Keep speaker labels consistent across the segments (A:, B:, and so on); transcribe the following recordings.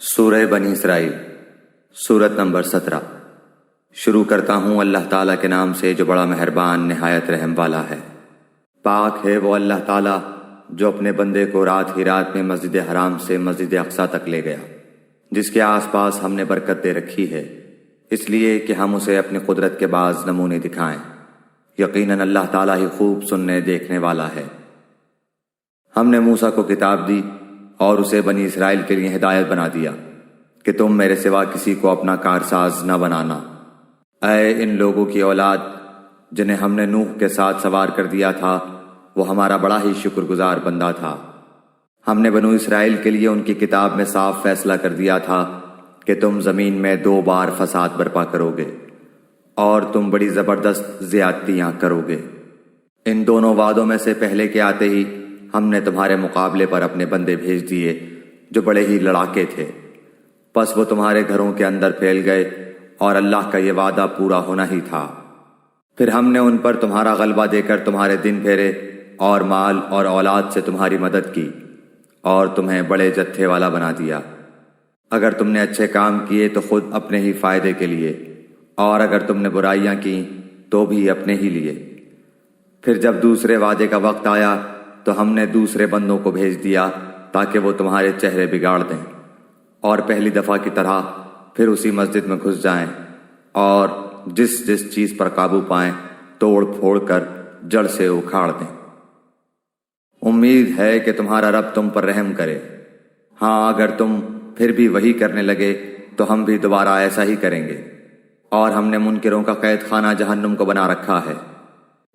A: سورہ بنی اسرائیل سورت نمبر 17۔ شروع کرتا ہوں اللہ تعالیٰ کے نام سے جو بڑا مہربان نہایت رحم والا ہے۔ پاک ہے وہ اللہ تعالیٰ جو اپنے بندے کو رات ہی رات میں مسجد حرام سے مسجد اقصیٰ تک لے گیا، جس کے آس پاس ہم نے برکت دے رکھی ہے، اس لیے کہ ہم اسے اپنی قدرت کے بعض نمونے دکھائیں۔ یقیناً اللہ تعالیٰ ہی خوب سننے دیکھنے والا ہے۔ ہم نے موسیٰ کو کتاب دی اور اسے بنی اسرائیل کے لیے ہدایت بنا دیا کہ تم میرے سوا کسی کو اپنا کارساز نہ بنانا۔ اے ان لوگوں کی اولاد جنہیں ہم نے نوح کے ساتھ سوار کر دیا تھا، وہ ہمارا بڑا ہی شکر گزار بندہ تھا۔ ہم نے بنو اسرائیل کے لیے ان کی کتاب میں صاف فیصلہ کر دیا تھا کہ تم زمین میں 2 بار فساد برپا کرو گے اور تم بڑی زبردست زیادتیاں کرو گے۔ ان دونوں وعدوں میں سے پہلے کے آتے ہی ہم نے تمہارے مقابلے پر اپنے بندے بھیج دیے جو بڑے ہی لڑاکے تھے، پس وہ تمہارے گھروں کے اندر پھیل گئے اور اللہ کا یہ وعدہ پورا ہونا ہی تھا۔ پھر ہم نے ان پر تمہارا غلبہ دے کر تمہارے دن پھیرے اور مال اور اولاد سے تمہاری مدد کی اور تمہیں بڑے جتھے والا بنا دیا۔ اگر تم نے اچھے کام کیے تو خود اپنے ہی فائدے کے لیے، اور اگر تم نے برائیاں کی تو بھی اپنے ہی لیے۔ پھر جب دوسرے وعدے کا وقت آیا تو ہم نے دوسرے بندوں کو بھیج دیا تاکہ وہ تمہارے چہرے بگاڑ دیں اور پہلی دفعہ کی طرح پھر اسی مسجد میں گھس جائیں اور جس جس چیز پر قابو پائیں توڑ پھوڑ کر جڑ سے اکھاڑ دیں۔ امید ہے کہ تمہارا رب تم پر رحم کرے۔ ہاں اگر تم پھر بھی وہی کرنے لگے تو ہم بھی دوبارہ ایسا ہی کریں گے، اور ہم نے منکروں کا قید خانہ جہنم کو بنا رکھا ہے۔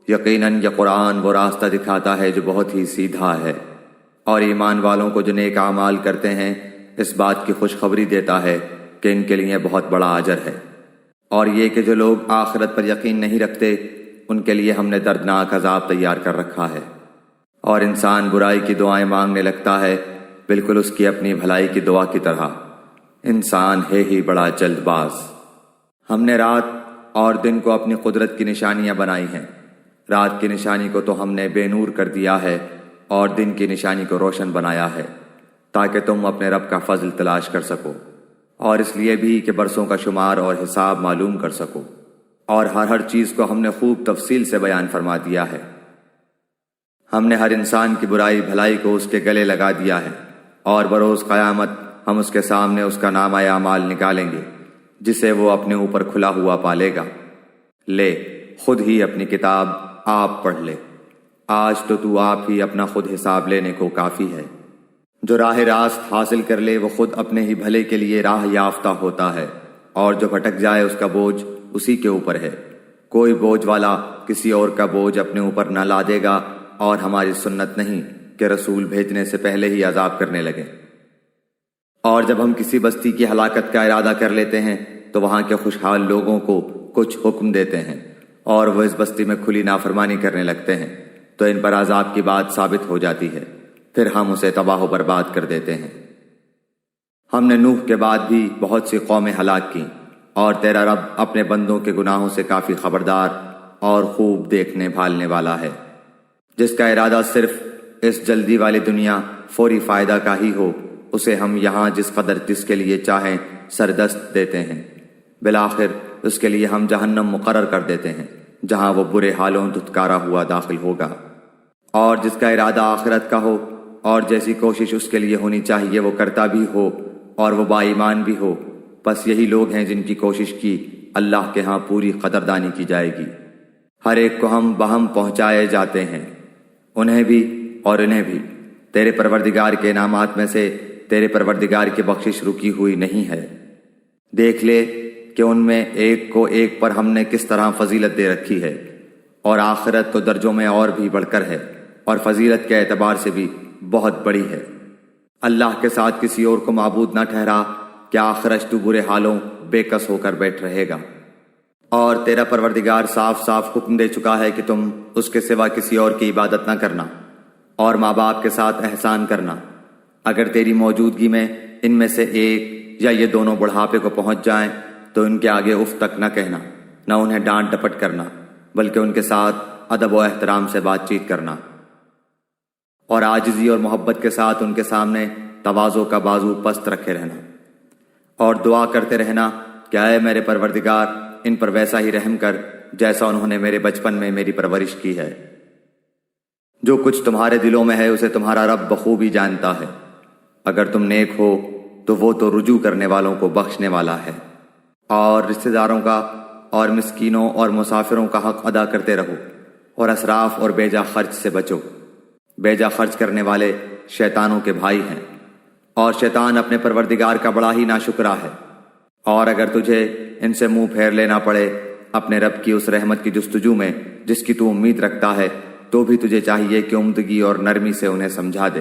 A: یقیناً یہ قرآن وہ راستہ دکھاتا ہے جو بہت ہی سیدھا ہے، اور ایمان والوں کو جو نیک اعمال کرتے ہیں اس بات کی خوشخبری دیتا ہے کہ ان کے لیے بہت بڑا اجر ہے۔ اور یہ کہ جو لوگ آخرت پر یقین نہیں رکھتے ان کے لیے ہم نے دردناک عذاب تیار کر رکھا ہے۔ اور انسان برائی کی دعائیں مانگنے لگتا ہے بالکل اس کی اپنی بھلائی کی دعا کی طرح۔ انسان ہے ہی بڑا جلد باز۔ ہم نے رات اور دن کو اپنی قدرت کی نشانیاں بنائی ہیں۔ رات کی نشانی کو تو ہم نے بے نور کر دیا ہے اور دن کی نشانی کو روشن بنایا ہے تاکہ تم اپنے رب کا فضل تلاش کر سکو، اور اس لیے بھی کہ برسوں کا شمار اور حساب معلوم کر سکو، اور ہر چیز کو ہم نے خوب تفصیل سے بیان فرما دیا ہے۔ ہم نے ہر انسان کی برائی بھلائی کو اس کے گلے لگا دیا ہے، اور بروز قیامت ہم اس کے سامنے اس کا نامہ اعمال نکالیں گے جسے وہ اپنے اوپر کھلا ہوا پالے گا۔ لے خود ہی اپنی کتاب آپ پڑھ لے، آج تو آپ ہی اپنا خود حساب لینے کو کافی ہے۔ جو راہ راست حاصل کر لے وہ خود اپنے ہی بھلے کے لیے راہ یافتہ ہوتا ہے، اور جو بھٹک جائے اس کا بوجھ اسی کے اوپر ہے۔ کوئی بوجھ والا کسی اور کا بوجھ اپنے اوپر نہ لادے گا، اور ہماری سنت نہیں کہ رسول بھیجنے سے پہلے ہی عذاب کرنے لگے۔ اور جب ہم کسی بستی کی ہلاکت کا ارادہ کر لیتے ہیں تو وہاں کے خوشحال لوگوں کو کچھ حکم دیتے ہیں، اور وہ اس بستی میں کھلی نافرمانی کرنے لگتے ہیں تو ان پر عذاب کی بات ثابت ہو جاتی ہے، پھر ہم اسے تباہ و برباد کر دیتے ہیں۔ ہم نے نوح کے بعد بھی بہت سی قومیں ہلاک کی، اور تیرا رب اپنے بندوں کے گناہوں سے کافی خبردار اور خوب دیکھنے بھالنے والا ہے۔ جس کا ارادہ صرف اس جلدی والی دنیا فوری فائدہ کا ہی ہو اسے ہم یہاں جس قدر جس کے لیے چاہیں سردست دیتے ہیں، بالآخر اس کے لیے ہم جہنم مقرر کر دیتے ہیں جہاں وہ برے حالوں دھتکارا ہوا داخل ہوگا۔ اور جس کا ارادہ آخرت کا ہو اور جیسی کوشش اس کے لیے ہونی چاہیے وہ کرتا بھی ہو اور وہ با ایمان بھی ہو، بس یہی لوگ ہیں جن کی کوشش کی اللہ کے ہاں پوری قدردانی کی جائے گی۔ ہر ایک کو ہم بہم پہنچائے جاتے ہیں، انہیں بھی اور انہیں بھی۔ تیرے پروردگار کے انعامات میں سے تیرے پروردگار کی بخشش رکی ہوئی نہیں ہے۔ دیکھ لے کہ ان میں ایک کو ایک پر ہم نے کس طرح فضیلت دے رکھی ہے، اور آخرت تو درجوں میں اور بھی بڑھ کر ہے اور فضیلت کے اعتبار سے بھی بہت بڑی ہے۔ اللہ کے ساتھ کسی اور کو معبود نہ ٹھہرا کہ آخرش تو برے حالوں بے کس ہو کر بیٹھ رہے گا۔ اور تیرا پروردگار صاف صاف حکم دے چکا ہے کہ تم اس کے سوا کسی اور کی عبادت نہ کرنا، اور ماں باپ کے ساتھ احسان کرنا۔ اگر تیری موجودگی میں ان میں سے ایک یا یہ دونوں بڑھاپے کو پہنچ جائیں تو ان کے آگے اف تک نہ کہنا، نہ انہیں ڈانٹ ڈپٹ کرنا، بلکہ ان کے ساتھ ادب و احترام سے بات چیت کرنا، اور عاجزی اور محبت کے ساتھ ان کے سامنے تواضع کا بازو پست رکھے رہنا۔ اور دعا کرتے رہنا کہ اے میرے پروردگار ان پر ویسا ہی رحم کر جیسا انہوں نے میرے بچپن میں میری پرورش کی ہے۔ جو کچھ تمہارے دلوں میں ہے اسے تمہارا رب بخوبی جانتا ہے۔ اگر تم نیک ہو تو وہ تو رجوع کرنے والوں کو بخشنے والا ہے۔ اور رشتہ داروں کا اور مسکینوں اور مسافروں کا حق ادا کرتے رہو، اور اسراف اور بیجا خرچ سے بچو۔ بیجا خرچ کرنے والے شیطانوں کے بھائی ہیں، اور شیطان اپنے پروردگار کا بڑا ہی ناشکرا ہے۔ اور اگر تجھے ان سے منہ پھیر لینا پڑے اپنے رب کی اس رحمت کی جستجو میں جس کی تو امید رکھتا ہے، تو بھی تجھے چاہیے کہ عمدگی اور نرمی سے انہیں سمجھا دے۔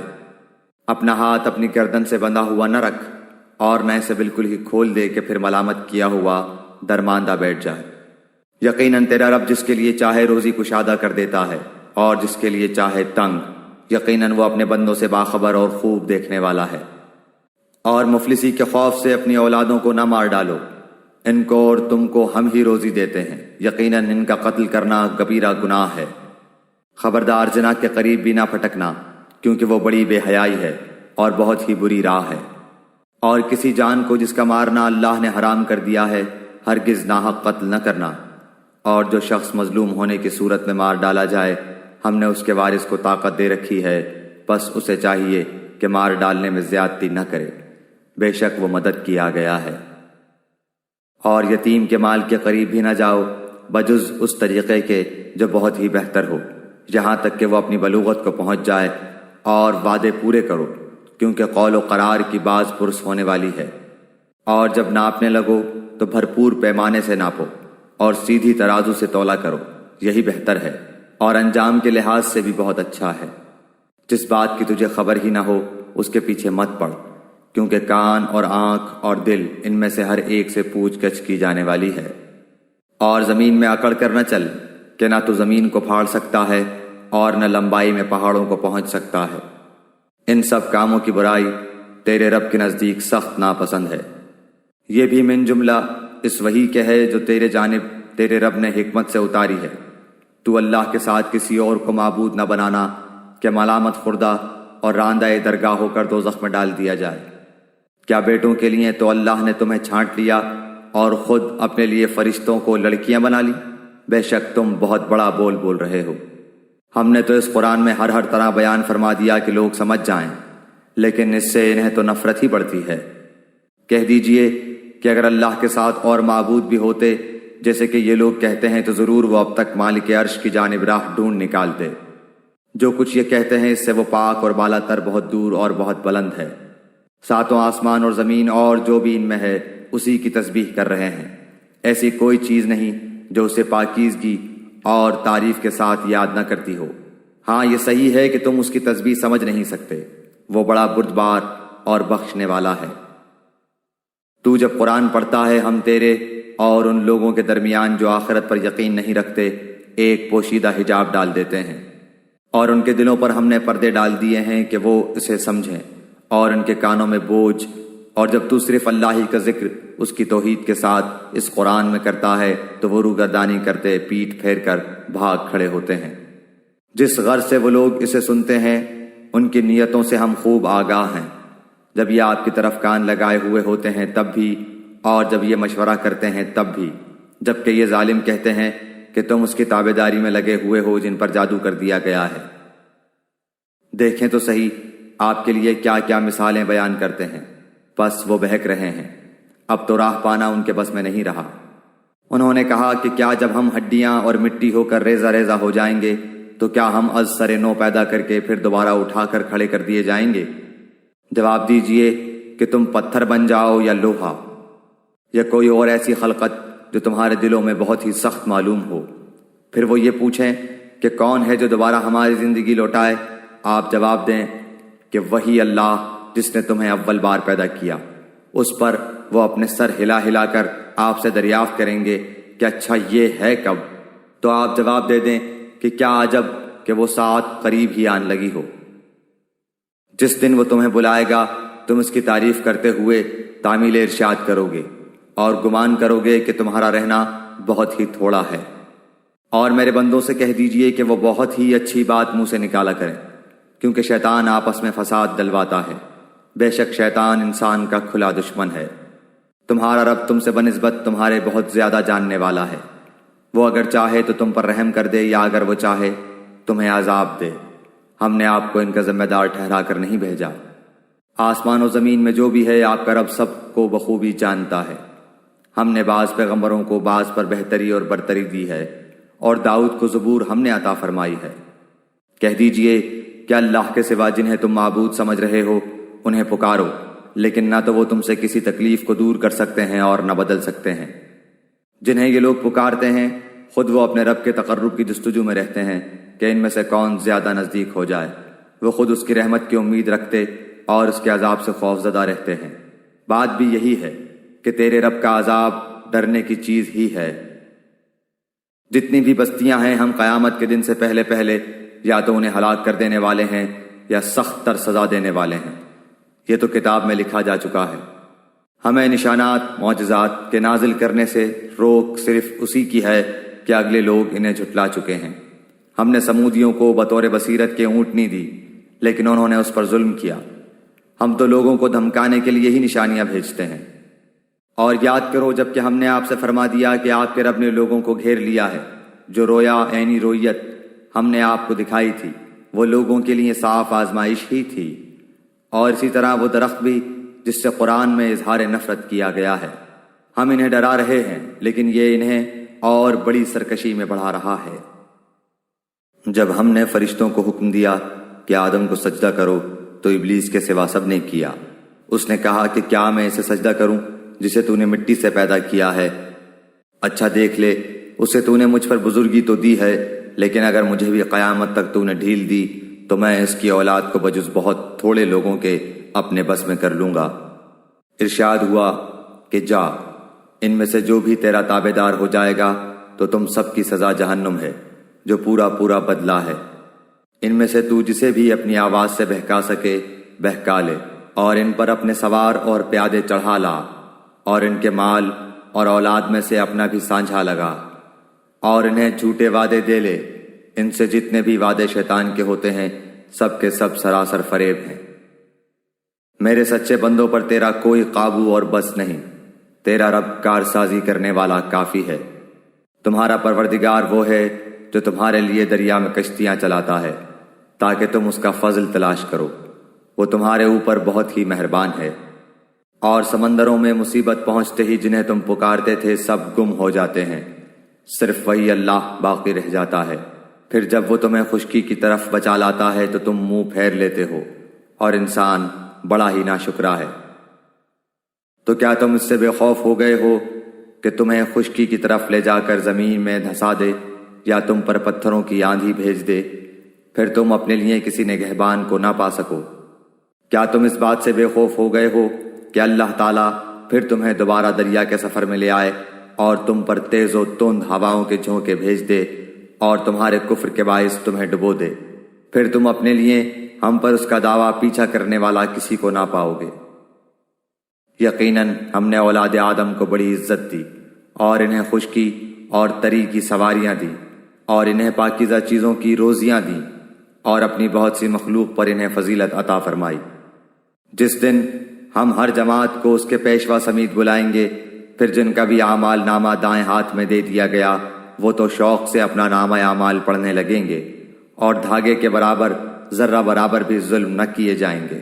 A: اپنا ہاتھ اپنی گردن سے بندھا ہوا نہ رکھ، اور نہ اسے بالکل ہی کھول دے کہ پھر ملامت کیا ہوا درماندہ بیٹھ جائے۔ یقیناً تیرا رب جس کے لیے چاہے روزی کشادہ کر دیتا ہے، اور جس کے لیے چاہے تنگ۔ یقیناً وہ اپنے بندوں سے باخبر اور خوب دیکھنے والا ہے۔ اور مفلسی کے خوف سے اپنی اولادوں کو نہ مار ڈالو، ان کو اور تم کو ہم ہی روزی دیتے ہیں، یقیناً ان کا قتل کرنا کبیرہ گناہ ہے۔ خبردار زنا کے قریب بھی نہ پھٹکنا، کیونکہ وہ بڑی بے حیائی ہے اور بہت ہی بری راہ ہے۔ اور کسی جان کو جس کا مارنا اللہ نے حرام کر دیا ہے ہرگز ناحق قتل نہ کرنا۔ اور جو شخص مظلوم ہونے کی صورت میں مار ڈالا جائے، ہم نے اس کے وارث کو طاقت دے رکھی ہے، بس اسے چاہیے کہ مار ڈالنے میں زیادتی نہ کرے، بے شک وہ مدد کیا گیا ہے۔ اور یتیم کے مال کے قریب بھی نہ جاؤ بجز اس طریقے کے جو بہت ہی بہتر ہو، یہاں تک کہ وہ اپنی بلوغت کو پہنچ جائے، اور وعدے پورے کرو، کیونکہ قول و قرار کی باز پرس ہونے والی ہے۔ اور جب ناپنے لگو تو بھرپور پیمانے سے ناپو، اور سیدھی ترازو سے تولا کرو، یہی بہتر ہے، اور انجام کے لحاظ سے بھی بہت اچھا ہے۔ جس بات کی تجھے خبر ہی نہ ہو اس کے پیچھے مت پڑ، کیونکہ کان اور آنکھ اور دل ان میں سے ہر ایک سے پوچھ گچھ کی جانے والی ہے۔ اور زمین میں اکڑ کر نہ چل کہ نہ تو زمین کو پھاڑ سکتا ہے اور نہ لمبائی میں پہاڑوں کو پہنچ سکتا ہے۔ ان سب کاموں کی برائی تیرے رب کے نزدیک سخت ناپسند ہے۔ یہ بھی من جملہ اس وحی کے ہے جو تیرے جانب تیرے رب نے حکمت سے اتاری ہے۔ تو اللہ کے ساتھ کسی اور کو معبود نہ بنانا کہ ملامت خوردہ اور راندہ درگاہ ہو کر دوزخ میں ڈال دیا جائے۔ کیا بیٹوں کے لیے تو اللہ نے تمہیں چھانٹ لیا اور خود اپنے لیے فرشتوں کو لڑکیاں بنا لی؟ بے شک تم بہت بڑا بول رہے ہو۔ ہم نے تو اس قرآن میں ہر طرح بیان فرما دیا کہ لوگ سمجھ جائیں، لیکن اس سے انہیں تو نفرت ہی بڑھتی ہے۔ کہہ دیجئے کہ اگر اللہ کے ساتھ اور معبود بھی ہوتے جیسے کہ یہ لوگ کہتے ہیں تو ضرور وہ اب تک مالک عرش کی جانب راہ ڈھونڈ نکالتے۔ جو کچھ یہ کہتے ہیں اس سے وہ پاک اور بالا تر بہت دور اور بہت بلند ہے۔ ساتوں آسمان اور زمین اور جو بھی ان میں ہے اسی کی تسبیح کر رہے ہیں۔ ایسی کوئی چیز نہیں جو اسے پاکیزگی اور تعریف کے ساتھ یاد نہ کرتی ہو۔ ہاں یہ صحیح ہے کہ تم اس کی تسبیح سمجھ نہیں سکتے، وہ بڑا بردبار اور بخشنے والا ہے۔ تو جب قرآن پڑھتا ہے ہم تیرے اور ان لوگوں کے درمیان جو آخرت پر یقین نہیں رکھتے ایک پوشیدہ حجاب ڈال دیتے ہیں، اور ان کے دلوں پر ہم نے پردے ڈال دیے ہیں کہ وہ اسے سمجھیں، اور ان کے کانوں میں بوجھ۔ اور جب تو صرف اللہ ہی کا ذکر اس کی توحید کے ساتھ اس قرآن میں کرتا ہے تو وہ روگردانی کرتے پیٹ پھیر کر بھاگ کھڑے ہوتے ہیں۔ جس غرض سے وہ لوگ اسے سنتے ہیں ان کی نیتوں سے ہم خوب آگاہ ہیں۔ جب یہ آپ کی طرف کان لگائے ہوئے ہوتے ہیں تب بھی، اور جب یہ مشورہ کرتے ہیں تب بھی، جبکہ یہ ظالم کہتے ہیں کہ تم اس کی تابعداری میں لگے ہوئے ہو جن پر جادو کر دیا گیا ہے۔ دیکھیں تو صحیح آپ کے لیے کیا کیا مثالیں بیان کرتے ہیں، بس وہ بہک رہے ہیں، اب تو راہ پانا ان کے بس میں نہیں رہا۔ انہوں نے کہا کہ کیا جب ہم ہڈیاں اور مٹی ہو کر ریزہ ریزہ ہو جائیں گے تو کیا ہم از سر نو پیدا کر کے پھر دوبارہ اٹھا کر کھڑے کر دیے جائیں گے؟ جواب دیجئے کہ تم پتھر بن جاؤ یا لوہا یا کوئی اور ایسی خلقت جو تمہارے دلوں میں بہت ہی سخت معلوم ہو۔ پھر وہ یہ پوچھیں کہ کون ہے جو دوبارہ ہماری زندگی لوٹائے؟ آپ جواب دیں کہ وہی اللہ جس نے تمہیں اول بار پیدا کیا۔ اس پر وہ اپنے سر ہلا ہلا کر آپ سے دریافت کریں گے کہ اچھا یہ ہے کب؟ تو آپ جواب دے دیں کہ کیا عجب کہ وہ ساعت قریب ہی آن لگی ہو۔ جس دن وہ تمہیں بلائے گا تم اس کی تعریف کرتے ہوئے تعمیل ارشاد کرو گے اور گمان کرو گے کہ تمہارا رہنا بہت ہی تھوڑا ہے۔ اور میرے بندوں سے کہہ دیجئے کہ وہ بہت ہی اچھی بات منہ سے نکالا کریں، کیونکہ شیطان آپس میں فساد ڈلواتا ہے۔ بے شک شیطان انسان کا کھلا دشمن ہے۔ تمہارا رب تم سے بنسبت تمہارے بہت زیادہ جاننے والا ہے۔ وہ اگر چاہے تو تم پر رحم کر دے، یا اگر وہ چاہے تمہیں عذاب دے۔ ہم نے آپ کو ان کا ذمہ دار ٹھہرا کر نہیں بھیجا۔ آسمان و زمین میں جو بھی ہے آپ کا رب سب کو بخوبی جانتا ہے۔ ہم نے بعض پیغمبروں کو بعض پر بہتری اور برتری دی ہے، اور داؤد کو زبور ہم نے عطا فرمائی ہے۔ کہہ دیجئے کہ اللہ کے سوا جنہیں تم معبود سمجھ رہے ہو انہیں پکارو، لیکن نہ تو وہ تم سے کسی تکلیف کو دور کر سکتے ہیں اور نہ بدل سکتے ہیں۔ جنہیں یہ لوگ پکارتے ہیں خود وہ اپنے رب کے تقرب کی جستجو میں رہتے ہیں کہ ان میں سے کون زیادہ نزدیک ہو جائے۔ وہ خود اس کی رحمت کی امید رکھتے اور اس کے عذاب سے خوف زدہ رہتے ہیں۔ بات بھی یہی ہے کہ تیرے رب کا عذاب ڈرنے کی چیز ہی ہے۔ جتنی بھی بستیاں ہیں ہم قیامت کے دن سے پہلے پہلے یا تو انہیں ہلاک کر دینے والے ہیں یا سخت تر سزا دینے والے ہیں۔ یہ تو کتاب میں لکھا جا چکا ہے۔ ہمیں نشانات معجزات کے نازل کرنے سے روک صرف اسی کی ہے کہ اگلے لوگ انہیں جھٹلا چکے ہیں۔ ہم نے سمودیوں کو بطور بصیرت کے اونٹنی دی، لیکن انہوں نے اس پر ظلم کیا۔ ہم تو لوگوں کو دھمکانے کے لیے ہی نشانیاں بھیجتے ہیں۔ اور یاد کرو جب کہ ہم نے آپ سے فرما دیا کہ آپ کے رب نے لوگوں کو گھیر لیا ہے۔ جو رویا عینی رویت ہم نے آپ کو دکھائی تھی وہ لوگوں کے لیے صاف آزمائش ہی تھی، اور اسی طرح وہ درخت بھی جس سے قرآن میں اظہار نفرت کیا گیا ہے۔ ہم انہیں ڈرا رہے ہیں لیکن یہ انہیں اور بڑی سرکشی میں بڑھا رہا ہے۔ جب ہم نے فرشتوں کو حکم دیا کہ آدم کو سجدہ کرو تو ابلیس کے سوا سب نے کیا۔ اس نے کہا کہ کیا میں اسے سجدہ کروں جسے تو نے مٹی سے پیدا کیا ہے؟ اچھا دیکھ لے، اسے تو نے مجھ پر بزرگی تو دی ہے، لیکن اگر مجھے بھی قیامت تک تو نے ڈھیل دی تو میں اس کی اولاد کو بجز بہت تھوڑے لوگوں کے اپنے بس میں کر لوں گا۔ ارشاد ہوا کہ جا، ان میں سے جو بھی تیرا تابع دار ہو جائے گا تو تم سب کی سزا جہنم ہے، جو پورا پورا بدلہ ہے۔ ان میں سے تو جسے بھی اپنی آواز سے بہکا سکے بہکا لے، اور ان پر اپنے سوار اور پیادے چڑھا لا، اور ان کے مال اور اولاد میں سے اپنا بھی سانجھا لگا، اور انہیں جھوٹے وعدے دے لے۔ ان سے جتنے بھی وعدے شیطان کے ہوتے ہیں سب کے سب سراسر فریب ہیں۔ میرے سچے بندوں پر تیرا کوئی قابو اور بس نہیں، تیرا رب کارسازی کرنے والا کافی ہے۔ تمہارا پروردگار وہ ہے جو تمہارے لیے دریا میں کشتیاں چلاتا ہے تاکہ تم اس کا فضل تلاش کرو۔ وہ تمہارے اوپر بہت ہی مہربان ہے۔ اور سمندروں میں مصیبت پہنچتے ہی جنہیں تم پکارتے تھے سب گم ہو جاتے ہیں، صرف وہی اللہ باقی رہ جاتا ہے۔ پھر جب وہ تمہیں خشکی کی طرف بچا لاتا ہے تو تم منہ پھیر لیتے ہو، اور انسان بڑا ہی ناشکرا ہے۔ تو کیا تم اس سے بے خوف ہو گئے ہو کہ تمہیں خشکی کی طرف لے جا کر زمین میں دھسا دے یا تم پر پتھروں کی آندھی بھیج دے، پھر تم اپنے لیے کسی نگہبان کو نہ پا سکو؟ کیا تم اس بات سے بے خوف ہو گئے ہو کہ اللہ تعالیٰ پھر تمہیں دوبارہ دریا کے سفر میں لے آئے اور تم پر تیز و تند ہواؤں کے جھونکے بھیج دے اور تمہارے کفر کے باعث تمہیں ڈبو دے؟ پھر تم اپنے لیے ہم پر اس کا دعویٰ پیچھا کرنے والا کسی کو نہ پاؤ گے۔ یقیناً ہم نے اولاد آدم کو بڑی عزت دی، اور انہیں خشکی اور تری کی سواریاں دی، اور انہیں پاکیزہ چیزوں کی روزیاں دیں، اور اپنی بہت سی مخلوق پر انہیں فضیلت عطا فرمائی۔ جس دن ہم ہر جماعت کو اس کے پیشوا سمیت بلائیں گے، پھر جن کا بھی اعمال نامہ دائیں ہاتھ میں دے دیا گیا وہ تو شوق سے اپنا نامہ اعمال پڑھنے لگیں گے، اور دھاگے کے برابر ذرہ برابر بھی ظلم نہ کیے جائیں گے۔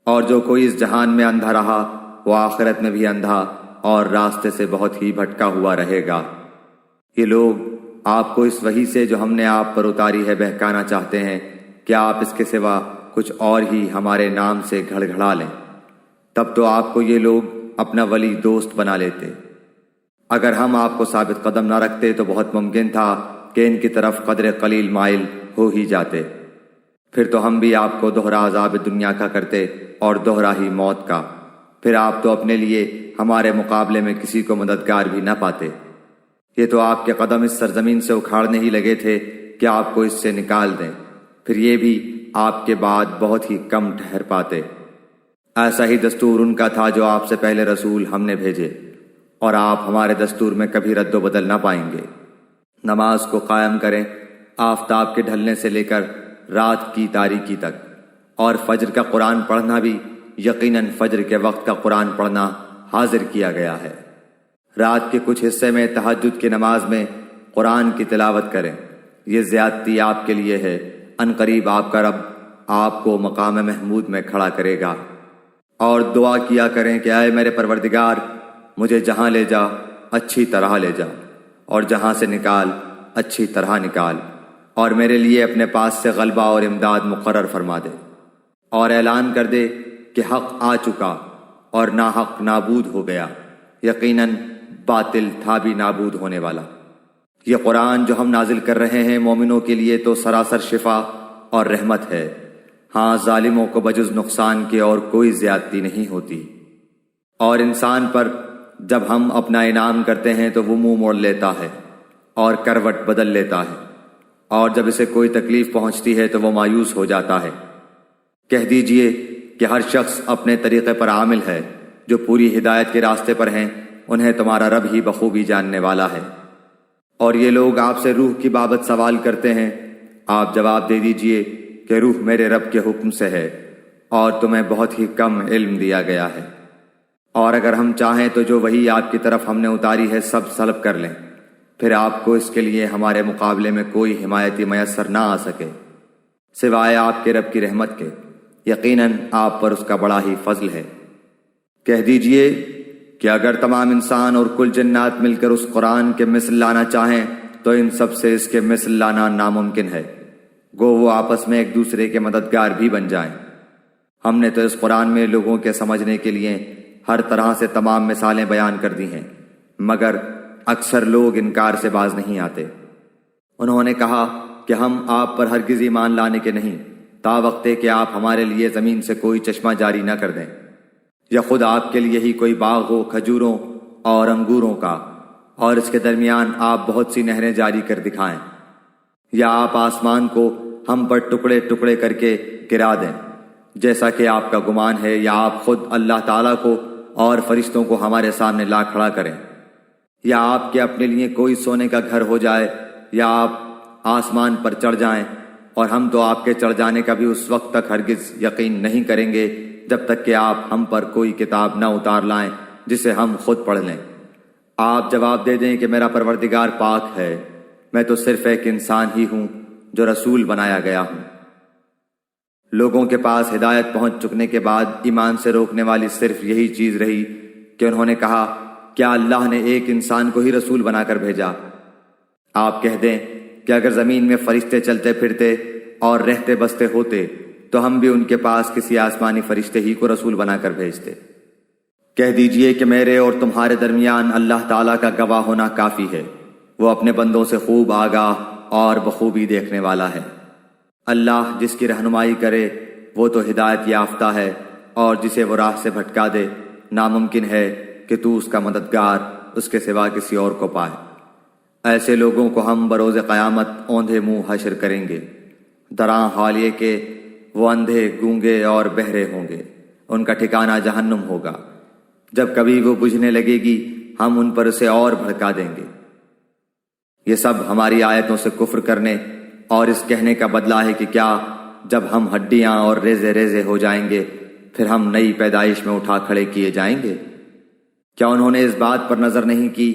A: اور جو کوئی اس جہان میں اندھا رہا وہ آخرت میں بھی اندھا اور راستے سے بہت ہی بھٹکا ہوا رہے گا۔ یہ لوگ آپ کو اس وحی سے جو ہم نے آپ پر اتاری ہے بہکانا چاہتے ہیں کہ آپ اس کے سوا کچھ اور ہی ہمارے نام سے گھڑ گھڑا لیں، تب تو آپ کو یہ لوگ اپنا ولی دوست بنا لیتے۔ اگر ہم آپ کو ثابت قدم نہ رکھتے تو بہت ممکن تھا کہ ان کی طرف قدر قلیل مائل ہو ہی جاتے، پھر تو ہم بھی آپ کو دوہرا عذاب دنیا کا کرتے اور دوہرا ہی موت کا، پھر آپ تو اپنے لیے ہمارے مقابلے میں کسی کو مددگار بھی نہ پاتے۔ یہ تو آپ کے قدم اس سرزمین سے اکھاڑنے ہی لگے تھے کہ آپ کو اس سے نکال دیں، پھر یہ بھی آپ کے بعد بہت ہی کم ٹھہر پاتے۔ ایسا ہی دستور ان کا تھا جو آپ سے پہلے رسول ہم نے بھیجے، اور آپ ہمارے دستور میں کبھی رد و بدل نہ پائیں گے۔ نماز کو قائم کریں آفتاب کے ڈھلنے سے لے کر رات کی تاریکی تک، اور فجر کا قرآن پڑھنا بھی، یقیناً فجر کے وقت کا قرآن پڑھنا حاضر کیا گیا ہے۔ رات کے کچھ حصے میں تہجد کی نماز میں قرآن کی تلاوت کریں، یہ زیادتی آپ کے لیے ہے۔ ان قریب آپ کا رب آپ کو مقام محمود میں کھڑا کرے گا۔ اور دعا کیا کریں کہ اے میرے پروردگار، مجھے جہاں لے جا اچھی طرح لے جا، اور جہاں سے نکال اچھی طرح نکال، اور میرے لیے اپنے پاس سے غلبہ اور امداد مقرر فرما دے، اور اعلان کر دے کہ حق آ چکا اور ناحق نابود ہو گیا، یقیناً باطل تھا بھی نابود ہونے والا۔ یہ قرآن جو ہم نازل کر رہے ہیں مومنوں کے لیے تو سراسر شفا اور رحمت ہے۔ ہاں، ظالموں کو بجز نقصان کے اور کوئی زیادتی نہیں ہوتی۔ اور انسان پر جب ہم اپنا انعام کرتے ہیں تو وہ منہ موڑ لیتا ہے اور کروٹ بدل لیتا ہے، اور جب اسے کوئی تکلیف پہنچتی ہے تو وہ مایوس ہو جاتا ہے۔ کہہ دیجئے کہ ہر شخص اپنے طریقے پر عامل ہے، جو پوری ہدایت کے راستے پر ہیں انہیں تمہارا رب ہی بخوبی جاننے والا ہے۔ اور یہ لوگ آپ سے روح کی بابت سوال کرتے ہیں، آپ جواب دے دیجئے کہ روح میرے رب کے حکم سے ہے، اور تمہیں بہت ہی کم علم دیا گیا ہے۔ اور اگر ہم چاہیں تو جو وحی آپ کی طرف ہم نے اتاری ہے سب سلب کر لیں، پھر آپ کو اس کے لیے ہمارے مقابلے میں کوئی حمایتی میسر نہ آ سکے سوائے آپ کے رب کی رحمت کے، یقیناً آپ پر اس کا بڑا ہی فضل ہے۔ کہہ دیجئے کہ اگر تمام انسان اور کل جنات مل کر اس قرآن کے مثل لانا چاہیں تو ان سب سے اس کے مثل لانا ناممکن ہے، گو وہ آپس میں ایک دوسرے کے مددگار بھی بن جائیں۔ ہم نے تو اس قرآن میں لوگوں کے سمجھنے کے لیے ہر طرح سے تمام مثالیں بیان کر دی ہیں، مگر اکثر لوگ انکار سے باز نہیں آتے۔ انہوں نے کہا کہ ہم آپ پر ہرگز ایمان لانے کے نہیں، تا وقتے کہ آپ ہمارے لیے زمین سے کوئی چشمہ جاری نہ کر دیں، یا خود آپ کے لیے ہی کوئی باغ ہو کھجوروں اور انگوروں کا، اور اس کے درمیان آپ بہت سی نہریں جاری کر دکھائیں، یا آپ آسمان کو ہم پر ٹکڑے ٹکڑے کر کے گرا دیں جیسا کہ آپ کا گمان ہے، یا آپ خود اللہ تعالیٰ کو اور فرشتوں کو ہمارے سامنے لا کھڑا کریں، یا آپ کے اپنے لیے کوئی سونے کا گھر ہو جائے، یا آپ آسمان پر چڑھ جائیں، اور ہم تو آپ کے چڑھ جانے کا بھی اس وقت تک ہرگز یقین نہیں کریں گے جب تک کہ آپ ہم پر کوئی کتاب نہ اتار لائیں جسے ہم خود پڑھ لیں۔ آپ جواب دے دیں کہ میرا پروردگار پاک ہے، میں تو صرف ایک انسان ہی ہوں جو رسول بنایا گیا ہوں۔ لوگوں کے پاس ہدایت پہنچ چکنے کے بعد ایمان سے روکنے والی صرف یہی چیز رہی کہ انہوں نے کہا کیا اللہ نے ایک انسان کو ہی رسول بنا کر بھیجا؟ آپ کہہ دیں کہ اگر زمین میں فرشتے چلتے پھرتے اور رہتے بستے ہوتے تو ہم بھی ان کے پاس کسی آسمانی فرشتے ہی کو رسول بنا کر بھیجتے۔ کہہ دیجئے کہ میرے اور تمہارے درمیان اللہ تعالیٰ کا گواہ ہونا کافی ہے، وہ اپنے بندوں سے خوب آگاہ اور بخوبی دیکھنے والا ہے۔ اللہ جس کی رہنمائی کرے وہ تو ہدایت یافتہ ہے، اور جسے وہ راہ سے بھٹکا دے ناممکن ہے کہ تو اس کا مددگار اس کے سوا کسی اور کو پائے۔ ایسے لوگوں کو ہم بروز قیامت اوندھے منہ حشر کریں گے، دراں حال یہ کہ وہ اندھے گونگے اور بہرے ہوں گے، ان کا ٹھکانہ جہنم ہوگا، جب کبھی وہ بجھنے لگے گی ہم ان پر اسے اور بھڑکا دیں گے۔ یہ سب ہماری آیتوں سے کفر کرنے اور اس کہنے کا بدلہ ہے کہ کیا جب ہم ہڈیاں اور ریزے ریزے ہو جائیں گے پھر ہم نئی پیدائش میں اٹھا کھڑے کیے جائیں گے؟ کیا انہوں نے اس بات پر نظر نہیں کی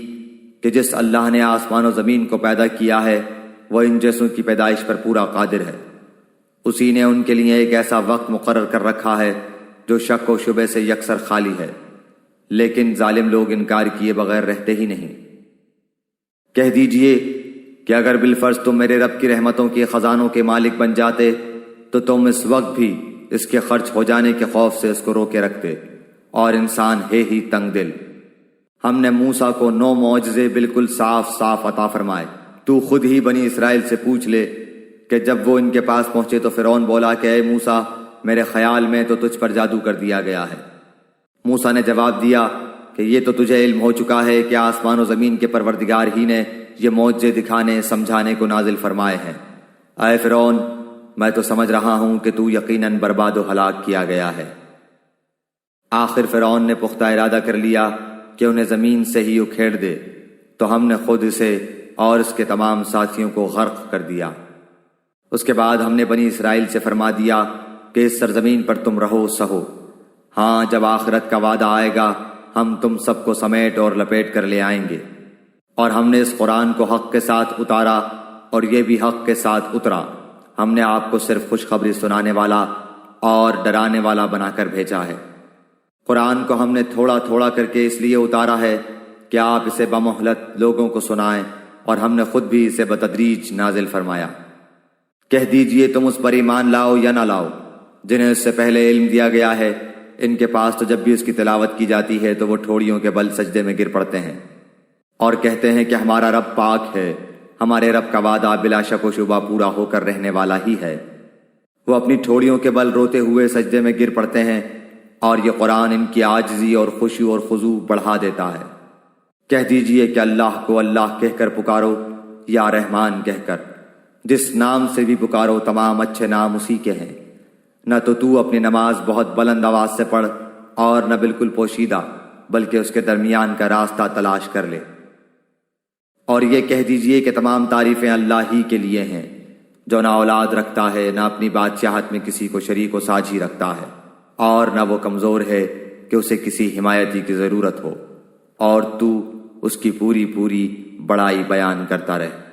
A: کہ جس اللہ نے آسمان و زمین کو پیدا کیا ہے وہ ان جیسوں کی پیدائش پر پورا قادر ہے۔ اسی نے ان کے لیے ایک ایسا وقت مقرر کر رکھا ہے جو شک و شبے سے یکسر خالی ہے، لیکن ظالم لوگ انکار کیے بغیر رہتے ہی نہیں۔ کہہ دیجئے کہ اگر بالفرض تم میرے رب کی رحمتوں کے خزانوں کے مالک بن جاتے تو تم اس وقت بھی اس کے خرچ ہو جانے کے خوف سے اس کو روکے رکھتے، اور انسان ہے ہی تنگ دل۔ ہم نے موسیٰ کو 9 معجزے بالکل صاف صاف عطا فرمائے۔ تو خود ہی بنی اسرائیل سے پوچھ لے کہ جب وہ ان کے پاس پہنچے تو فرعون بولا کہ اے موسیٰ، میرے خیال میں تو تجھ پر جادو کر دیا گیا ہے۔ موسیٰ نے جواب دیا کہ یہ تو تجھے علم ہو چکا ہے کہ آسمان و زمین کے پروردگار ہی نے یہ معجزے دکھانے سمجھانے کو نازل فرمائے ہیں۔ اے فرعون، میں تو سمجھ رہا ہوں کہ تو یقیناً برباد و ہلاک کیا گیا ہے۔ آخر فرعون نے پختہ ارادہ کر لیا کہ انہیں زمین سے ہی اکھیڑ دے، تو ہم نے خود اسے اور اس کے تمام ساتھیوں کو غرق کر دیا۔ اس کے بعد ہم نے بنی اسرائیل سے فرما دیا کہ اس سرزمین پر تم رہو سہو، ہاں جب آخرت کا وعدہ آئے گا ہم تم سب کو سمیٹ اور لپیٹ کر لے آئیں گے۔ اور ہم نے اس قرآن کو حق کے ساتھ اتارا اور یہ بھی حق کے ساتھ اترا۔ ہم نے آپ کو صرف خوشخبری سنانے والا اور ڈرانے والا بنا کر بھیجا ہے۔ قرآن کو ہم نے تھوڑا تھوڑا کر کے اس لیے اتارا ہے کہ آپ اسے بمہلت لوگوں کو سنائیں، اور ہم نے خود بھی اسے بتدریج نازل فرمایا۔ کہہ دیجئے تم اس پر ایمان لاؤ یا نہ لاؤ جنہیں اس سے پہلے علم دیا گیا ہے، ان کے پاس تو جب بھی اس کی تلاوت کی جاتی ہے تو وہ ٹھوڑیوں کے بل سجدے میں گر پڑتے ہیں اور کہتے ہیں کہ ہمارا رب پاک ہے، ہمارے رب کا وعدہ بلا شک و شبہ پورا ہو کر رہنے والا ہی ہے۔ وہ اپنی ٹھوڑیوں کے بل روتے ہوئے سجدے میں گر پڑتے ہیں، اور یہ قرآن ان کی عاجزی اور خشوع اور خضوع بڑھا دیتا ہے۔ کہہ دیجئے کہ اللہ کو اللہ کہہ کر پکارو یا رحمان کہہ کر، جس نام سے بھی پکارو تمام اچھے نام اسی کے ہیں۔ نہ تو اپنی نماز بہت بلند آواز سے پڑھ اور نہ بالکل پوشیدہ، بلکہ اس کے درمیان کا راستہ تلاش کر لے۔ اور یہ کہہ دیجئے کہ تمام تعریفیں اللہ ہی کے لیے ہیں، جو نہ اولاد رکھتا ہے، نہ اپنی بادشاہت میں کسی کو شریک و ساجھی رکھتا ہے، اور نہ وہ کمزور ہے کہ اسے کسی حمایتی کی ضرورت ہو، اور تو اس کی پوری بڑائی بیان کرتا رہے۔